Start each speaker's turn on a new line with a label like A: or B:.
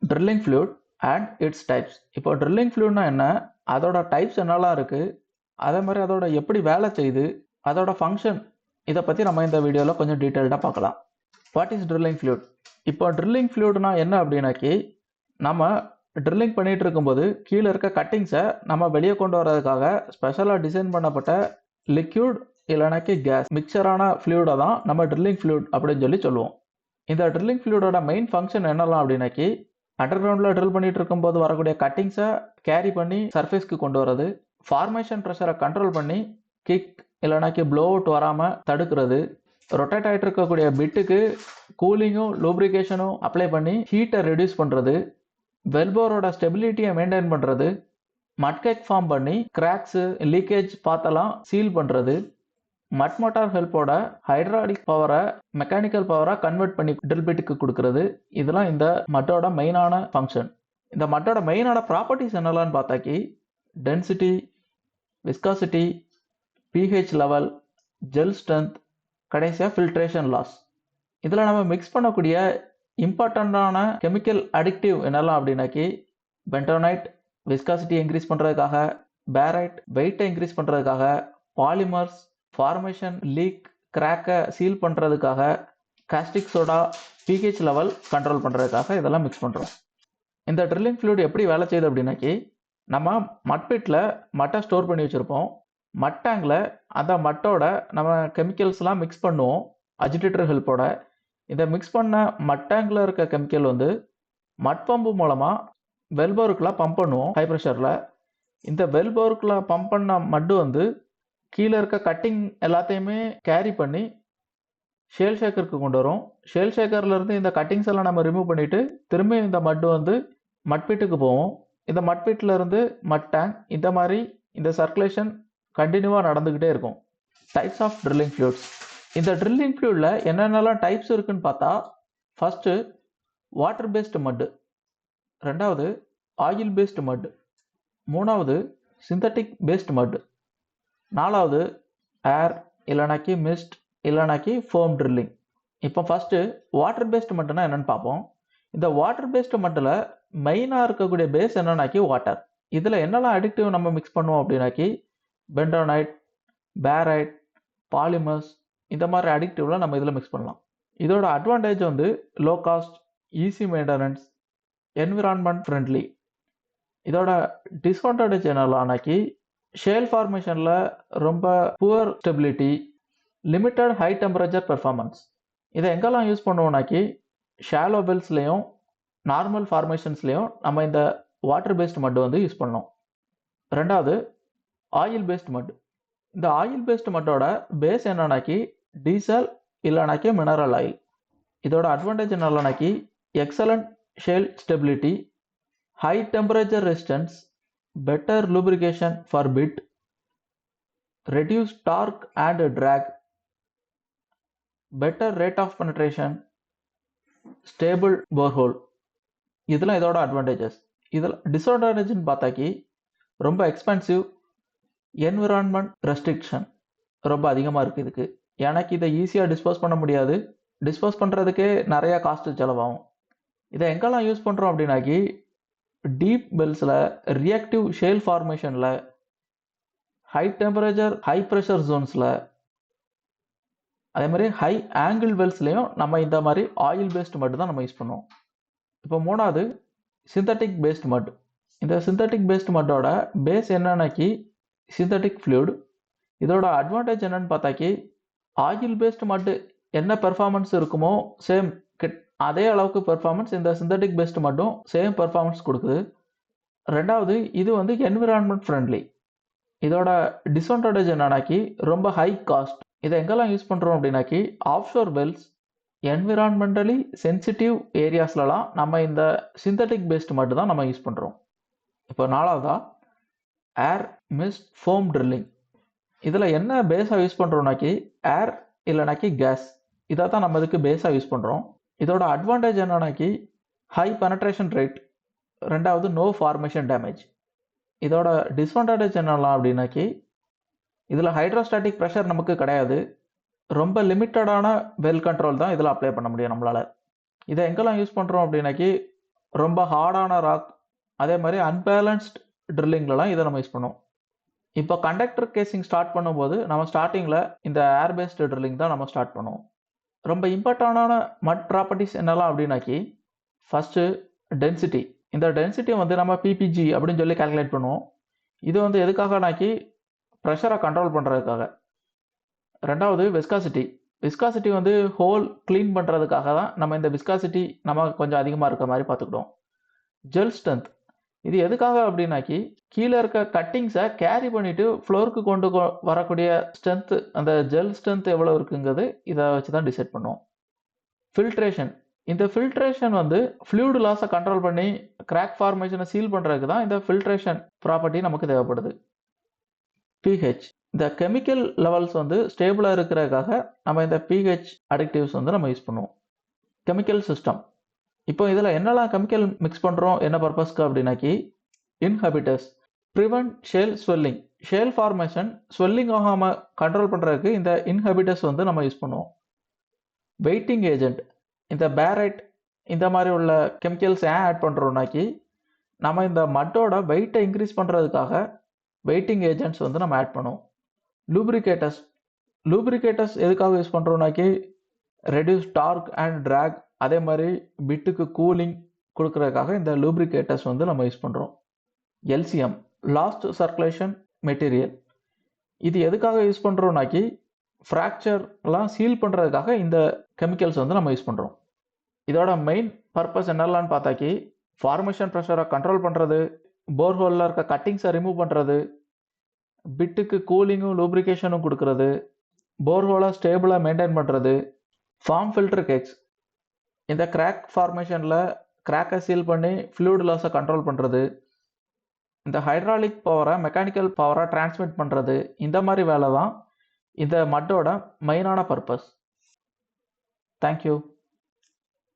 A: Drilling fluid and it's types. இப்போ drilling ஃப்ளூயிட்னா என்ன, அதோட டைப்ஸ் என்னெல்லாம் இருக்குது, அதே மாதிரி அதோட எப்படி வேலை செய்யுது, அதோட ஃபங்க்ஷன், இதை பற்றி நம்ம இந்த வீடியோவில் கொஞ்சம் டீட்டெயில்டாக பார்க்கலாம். What is drilling fluid? இப்போ ட்ரில்லிங் ஃப்ளூயிட்னா என்ன அப்படின்னாக்கி, நம்ம ட்ரில்லிங் பண்ணிகிட்டு இருக்கும்போது கீழே இருக்க கட்டிங்ஸை நம்ம வெளியே கொண்டு வரதுக்காக ஸ்பெஷலாக டிசைன் பண்ணப்பட்ட லிக்யூட் இல்லைனாக்கி கேஸ் மிக்சரான ஃப்ளூயிடை தான் நம்ம ட்ரில்லிங் ஃப்ளூயிட் அப்படின்னு சொல்லுவோம். இந்த ட்ரில்லிங் ஃப்ளூயிடோட மெயின் ஃபங்க்ஷன் என்னலாம் அப்படின்னாக்கி, அண்டர் கிரவுண்டில் ட்ரில் பண்ணிட்டு இருக்கும்போது வரக்கூடிய கட்டிங்ஸை கேரி பண்ணி சர்ஃபேஸ்க்கு கொண்டு வரது, ஃபார்மேஷன் ப்ரெஷரை கண்ட்ரோல் பண்ணி கிக் இல்லைனாக்கி ப்ளோ அவுட் வராமல் தடுக்கிறது, ரொட்டேட் ஆகிட்டு இருக்கக்கூடிய பிட்டுக்கு கூலிங்கும் லூப்ரிகேஷனும் அப்ளை பண்ணி ஹீட்டை ரெடியூஸ் பண்ணுறது, வெல்போரோட ஸ்டெபிலிட்டியை மெயின்டைன் பண்ணுறது, மட்கேக் ஃபார்ம் பண்ணி கிராக்ஸு லீக்கேஜ் பார்த்தெல்லாம் சீல் பண்ணுறது, மட் மோட்டார் ஹெல்ப்போட ஹைட்ராலிக் பவரை மெக்கானிக்கல் பவராக கன்வெர்ட் பண்ணி ட்ரில் பிட்டுக்கு கொடுக்கறது, இதெல்லாம் இந்த மட்டோட மெயினான ஃபங்க்ஷன். இந்த மட்டோட மெயினான ப்ராப்பர்ட்டிஸ் என்னெல்லாம்னு பார்த்தாக்கி, density, viscosity, pH level, gel strength, கடைசியாக ஃபில்ட்ரேஷன் லாஸ். இதில் நம்ம மிக்ஸ் பண்ணக்கூடிய இம்பார்ட்டண்ட்டான கெமிக்கல் அடிக்டிவ் என்னெல்லாம் அப்படின்னாக்கி, பென்டோனைட் விஸ்காசிட்டி இன்க்ரீஸ் பண்ணுறதுக்காக, பேரைட் வெயிட்டை இன்க்ரீஸ் பண்ணுறதுக்காக, பாலிமர்ஸ் ஃபார்மேஷன் லீக் கிராக்கை சீல் பண்ணுறதுக்காக, caustic soda pH level control பண்ணுறதுக்காக இதெல்லாம் மிக்ஸ் பண்ணுறோம். இந்த ட்ரில்லிங் ஃப்ளூயிட் எப்படி வேலை செய்யுது அப்படின்னாக்கி, நம்ம மட்பிட்டில் மட்டை ஸ்டோர் பண்ணி வச்சுருப்போம். மட்டாங்கில் அந்த மட்டோட நம்ம கெமிக்கல்ஸ்லாம் மிக்ஸ் பண்ணுவோம் அஜிடேட்டர் ஹெல்ப்போட. இதை மிக்ஸ் பண்ண மட்டாங்கில் இருக்க கெமிக்கல் வந்து மட் பம்பு மூலமாக வெல்போருக்குலாம் பம்ப் பண்ணுவோம் ஹை ப்ரெஷரில். இந்த வெல்போருக்குலாம் பம்ப் பண்ண மட்டு வந்து கீழே இருக்க கட்டிங் எல்லாத்தையுமே கேரி பண்ணி ஷேல் ஷேக்கருக்கு கொண்டு வரும். ஷேல் ஷேக்கர்லேருந்து இந்த கட்டிங்ஸ் எல்லாம் நம்ம ரிமூவ் பண்ணிவிட்டு திரும்பி இந்த மட்டு வந்து மட்பிட்டுக்கு போவோம். இந்த மட்பிட்டில் இருந்து மட் டேங்க், இந்த மாதிரி இந்த சர்க்குலேஷன் கண்டினியூவாக நடந்துக்கிட்டே இருக்கும். Types of drilling fluids. இந்த ட்ரில்லிங் ஃப்ளூயிடில் என்னென்னலாம் டைப்ஸ் இருக்குன்னு பார்த்தா, ஃபஸ்ட்டு வாட்டர் பேஸ்டு மட்டு, ரெண்டாவது ஆயில் பேஸ்டு மட்டு, மூணாவது சிந்தட்டிக் பேஸ்டு மட்டு, நாலாவது ஏர் இல்லைனாக்கி மிஸ்ட் இல்லைனாக்கி ஃபோம் ட்ரில்லிங். இப்போ ஃபஸ்ட்டு வாட்டர் பேஸ்டு மட்டும்னா என்னென்னு பார்ப்போம். இந்த வாட்டர் பேஸ்டு மட்டில் மெயினாக இருக்கக்கூடிய பேஸ் என்னன்னாக்கி வாட்டர். இதில் என்னெல்லாம் அடிக்டிவ் நம்ம மிக்ஸ் பண்ணுவோம் அப்படின்னாக்கி, பென்டோனைட், பேரைட், பாலிமர்ஸ், இந்த மாதிரி அடிக்டிவ்லாம் நம்ம இதில் மிக்ஸ் பண்ணலாம். இதோட அட்வான்டேஜ் வந்து low cost, easy maintenance, environment friendly. இதோட டிஸ்அட்வான்டேஜ் என்னெல்லாம்னாக்கி, ஷேல் ஃபார்மேஷனில் ரொம்ப poor stability, limited high temperature performance. இதை எங்கெல்லாம் யூஸ் பண்ணுவோம்னாக்கி, ஷாலோ வெல்ஸ்லேயும் நார்மல் ஃபார்மேஷன்ஸ்லேயும் நம்ம இந்த வாட்டர் பேஸ்டு மட்டு வந்து யூஸ் பண்ணோம். ரெண்டாவது ஆயில் பேஸ்டு மட். இந்த ஆயில் பேஸ்டு மட்டோட பேஸ் என்னன்னாக்கி டீசல் இல்லைனாக்கி மினரல் ஆயில். இதோட அட்வான்டேஜ் என்னன்னாக்கி, excellent shale stability, high temperature resistance, better lubrication for bit, reduce torque and drag, better rate of penetration, stable borehole. இதெல்லாம் இதோட அட்வான்டேஜஸ். இதில் டிஸ்அட்வான்டேஜ்னு பார்த்தாக்கி, ரொம்ப எக்ஸ்பென்சிவ், என்விரான்மெண்ட் ரெஸ்ட்ரிக்ஷன் ரொம்ப அதிகமாக இருக்குது இதுக்கு. எனக்கு இதை ஈஸியாக டிஸ்போஸ் பண்ண முடியாது, டிஸ்போஸ் பண்ணுறதுக்கே நிறையா காஸ்ட்டு செலவாகும். இதை எங்கெல்லாம் யூஸ் பண்ணுறோம் அப்படின்னாக்கி, டீப் வெல்ஸில், ரியாக்டிவ் ஷேல் ஃபார்மேஷனில், ஹை டெம்பரேச்சர் ஹை ப்ரெஷர் ஜோன்ஸில், அதே மாதிரி ஹை ஆங்கிள் வெல்ஸ்லேயும் நம்ம இந்த மாதிரி ஆயில் பேஸ்டு மட்டு தான் நம்ம யூஸ் பண்ணுவோம். இப்போ மூணாவது சிந்தட்டிக் பேஸ்டு மட். இந்த சிந்தட்டிக் பேஸ்டு மட்டோட பேஸ் என்னன்னாக்கி சிந்தட்டிக் ஃப்ளூயிட். இதோட அட்வான்டேஜ் என்னன்னு பார்த்தாக்கி, ஆயில் பேஸ்டு மட்டு என்ன பெர்ஃபார்மன்ஸ் இருக்குமோ சேம் அதே அளவுக்கு பெர்ஃபார்மன்ஸ் இந்த சிந்தட்டிக் பேஸ்டு மட்டும் சேம் பெர்ஃபார்மன்ஸ் கொடுக்குது. ரெண்டாவது இது வந்து என்விரான்மெண்ட் ஃப்ரெண்ட்லி. இதோட டிஸ்அட்வான்டேஜ் என்னன்னாக்கி, ரொம்ப ஹை காஸ்ட். இதை எங்கெல்லாம் யூஸ் பண்ணுறோம் அப்படின்னாக்கி, ஆஃப்ஷோர் வெல்ஸ், என்விரான்மெண்டலி சென்சிட்டிவ் ஏரியாஸ்லலாம் நம்ம இந்த சிந்தட்டிக் பேஸ்டு மட்டும் தான் நம்ம யூஸ் பண்ணுறோம். இப்போ நாலாவதா ஏர் மிஸ்ட் ஃபோம் ட்ரில்லிங். இதில் என்ன பேஸாக யூஸ் பண்ணுறோம்னாக்கி, ஏர் இல்லைனாக்கி கேஸ், இதை தான் நம்ம இதுக்கு பேஸாக யூஸ் பண்ணுறோம். இதோட அட்வான்டேஜ் என்னன்னாக்கி, ஹை பெனட்ரேஷன் ரேட், ரெண்டாவது நோ ஃபார்மேஷன் டேமேஜ். இதோட டிஸ்அட்வான்டேஜ் என்னலாம் அப்படின்னாக்கி, இதில் ஹைட்ரோஸ்டாட்டிக் ப்ரெஷர் நமக்கு கிடையாது, ரொம்ப லிமிட்டடான வெல் கண்ட்ரோல் தான் இதில் அப்ளை பண்ண முடியும் நம்மளால். இதை எங்கெல்லாம் யூஸ் பண்ணுறோம் அப்படின்னாக்கி, ரொம்ப ஹார்டான ராக், அதே மாதிரி அன்பேலன்ஸ்ட் ட்ரில்லிங்லலாம் இதை நம்ம யூஸ் பண்ணுவோம். இப்போ கண்டக்டர் கேசிங் ஸ்டார்ட் பண்ணும்போது நம்ம ஸ்டார்டிங்கில் இந்த ஏர் பேஸ்டு ட்ரில்லிங் தான் நம்ம ஸ்டார்ட் பண்ணுவோம். ரொம்ப இம்பார்ட்டண்டான மட் ப்ராப்பர்ட்டிஸ் என்னெல்லாம் அப்படின்னாக்கி, ஃபஸ்ட்டு டென்சிட்டி. இந்த டென்சிட்டியை வந்து நம்ம பிபிஜி அப்படின்னு சொல்லி கால்குலேட் பண்ணுவோம். இது வந்து எதுக்காகனாக்கி ப்ரெஷரை கண்ட்ரோல் பண்ணுறதுக்காக. ரெண்டாவது விஸ்காசிட்டி. விஸ்காசிட்டி வந்து ஹோல் க்ளீன் பண்ணுறதுக்காக தான் நம்ம இந்த விஸ்காசிட்டி நம்ம கொஞ்சம் அதிகமாக இருக்க மாதிரி பார்த்துக்கிட்டோம். Gel strength. இது எதுக்காக அப்படின்னாக்கி கீழே இருக்க கட்டிங்ஸை கேரி பண்ணிட்டு ஃப்ளோருக்கு கொண்டு வரக்கூடிய ஸ்ட்ரென்த், அந்த ஜெல் ஸ்ட்ரென்த் எவ்வளோ இருக்குங்கிறது இதை வச்சு தான் டிசைட் பண்ணுவோம். ஃபில்ட்ரேஷன். இந்த ஃபில்ட்ரேஷன் வந்து ஃப்ளூயிட் லாஸை கண்ட்ரோல் பண்ணி கிராக் ஃபார்மேஷனை சீல் பண்ணுறதுக்கு தான் இந்த ஃபில்ட்ரேஷன் ப்ராப்பர்ட்டி நமக்கு தேவைப்படுது. பிஹெச். இந்த கெமிக்கல் லெவல்ஸ் வந்து ஸ்டேபிளாக இருக்கிறதுக்காக நம்ம இந்த பிஹெச் அடிக்டிவ்ஸ் வந்து நம்ம யூஸ் பண்ணுவோம். Chemical system. இப்போ இதில் என்னெல்லாம் கெமிக்கல் மிக்ஸ் பண்ணுறோம் என்ன பர்பஸ்க்கு அப்படின்னாக்கி, inhibitors prevent shale swelling. Shale formation swelling ஆகாமல் கண்ட்ரோல் பண்ணுறதுக்கு இந்த இன்ஹபிட்டர்ஸ் வந்து நம்ம யூஸ் பண்ணுவோம். Waiting agent. இந்த பேரைட் இந்த மாதிரி உள்ள கெமிக்கல்ஸ் ஏன் ஆட் பண்ணுறோம்னாக்கி, நம்ம இந்த மட்டோட வெயிட்டை இன்க்ரீஸ் பண்ணுறதுக்காக வெயிட்டிங் ஏஜென்ட்ஸ் வந்து நம்ம ஆட் பண்ணுவோம். லூப்ரிகேட்டர்ஸ். லூப்ரிகேட்டர்ஸ் எதுக்காக யூஸ் பண்ணுறோம்னாக்கி, ரெடியூஸ் டார்க் அண்ட் ட்ராக், அதே மாதிரி பிட்டுக்கு கூலிங் கொடுக்கறதுக்காக இந்த லூப்ரிகேட்டர்ஸ் வந்து நம்ம யூஸ் பண்ணுறோம். LCM last circulation material. இது எதுக்காக யூஸ் பண்ணுறோம்னாக்கி, ஃப்ராக்சர்லாம் சீல் பண்ணுறதுக்காக இந்த கெமிக்கல்ஸ் வந்து நம்ம யூஸ் பண்ணுறோம். இதோட மெயின் பர்பஸ் என்னெல்லாம்னு பார்த்தாக்கி, ஃபார்மேஷன் ப்ரெஷரை கண்ட்ரோல் பண்ணுறது, போர்ஹோலில் இருக்க கட்டிங்ஸை ரிமூவ் பண்ணுறது, பிட்டுக்கு கூலிங்கும் லூப்ரிகேஷனும் கொடுக்கறது, போர்ஹோலை ஸ்டேபிளாக மெயின்டைன் பண்ணுறது. Form filter cakes. இந்த கிராக் ஃபார்மேஷனில் கிராக்கை சீல் பண்ணி ஃப்ளூயிட் லாஸை கண்ட்ரோல் பண்ணுறது, இந்த ஹைட்ராலிக் பவரை மெக்கானிக்கல் பவரை டிரான்ஸ்மிட் பண்ணுறது, இந்த மாதிரி வேலை தான் இந்த மட்டோட மெயினான பர்பஸ். தேங்க்யூ.